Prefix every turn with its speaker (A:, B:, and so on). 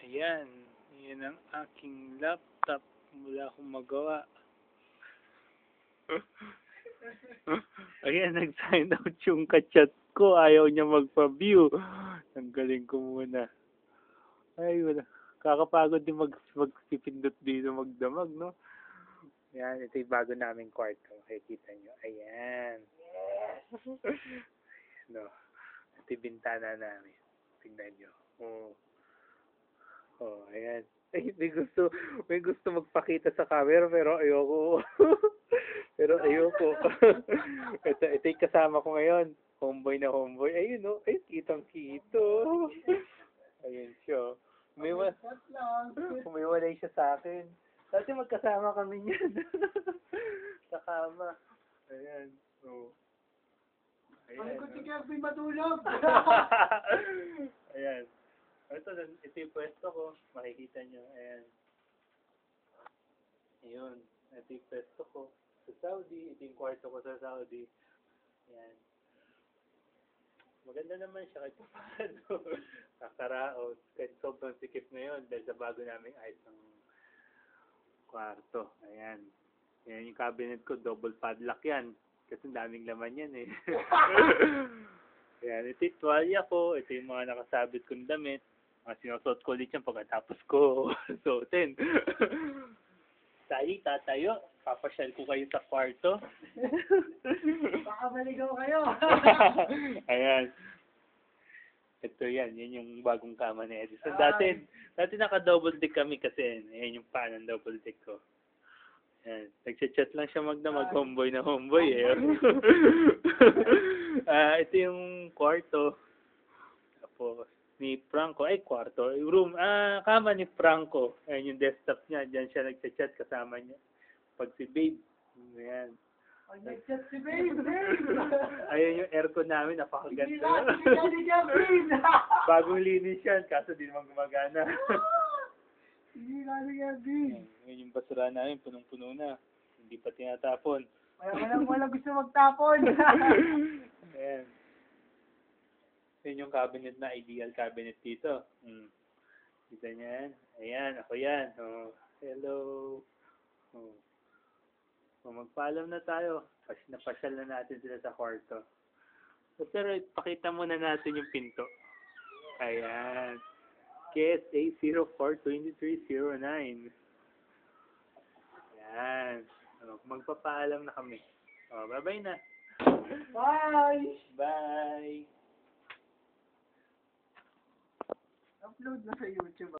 A: Ayan. Yan ang aking laptop. Wala akong magawa. Ayan, nag-sign out yung kachat ko. Ayaw niya magpa-view. Tanggalin ko muna. Ay, wala. Kakapagod din magpipindot dito magdamag, no? Ayan, ito yung bago naming kwarto. Makikita nyo. Ayan. No. Ito yung bintana namin. Tignan nyo. Oh. Oh, ayan. Ay, may gusto magpakita sa camera pero ayoko. Pero ayoko. ito yung kasama ko ngayon. Homeboy na homeboy. Ayun, no? Ay, kitang-kito. Ayun siya. Umiwalay siya sa akin. Dati magkasama kami niyan. Sa kama. Ayan. Oh.
B: Ay, ko si Kevin matulog!
A: Ayan. Ito yung pwesto ko. Makikita nyo. Ayan. Ayun. Ito yung pwesto ko sa Saudi. Ito yung kwarto ko sa Saudi. Ayan. Maganda naman siya kahit paano. Kakaraos. Kahit sobrang sikip ngayon dahil sa bago naming ayos ng kwarto. Ayan. Ayan yung cabinet ko. Double padlock yan. Kasi daming laman yan eh. Ayan. Ito yung tuwalya ko. Ito yung mga nakasabit kong damit. Mga sinusot ko ulit yan pagkatapos ko suotin. Tatayo. Papasyal ko kayo sa kwarto.
B: Baka maligaw kayo!
A: Ayan. Ito yan. Yan yung bagong kama ni Edison. Dati naka-double deck kami kasi ayan yung pan ng double deck ko. Ayan. Nagchat-chat lang siya mag-homeboy na homeboy eh. Ito yung kwarto. Tapos ni Franco. Ay, kwarto. Room. Kama ni Franco. Ayan yung desktop niya. Diyan siya nagchat-chat kasama niya. Pag si Babe. Ayan.
B: Pag nag-chat si Babe!
A: Ayan yung aircon namin. Napakaganda.
B: Hindi ka ni Kevin!
A: Bagong linis yan. Kaso di naman gumagana.
B: Hindi ka ni Kevin!
A: Ngayon yung basura namin. Punong-puno na. Hindi pa tinatapon.
B: Walang gusto magtapon!
A: Ayan. Yun yung cabinet na ideal cabinet dito. Kita niya yan? Ayan, ako yan. Oh, hello. Oh. So, magpaalam na tayo. Napasyal na natin sila sa kwarto. So, pero ipakita muna natin yung pinto. Ayan. KSA 042309. Ayan. So, magpapaalam na kami. Oh, bye-bye na.
B: Bye!
A: Bye!
B: Upload na sa YouTube.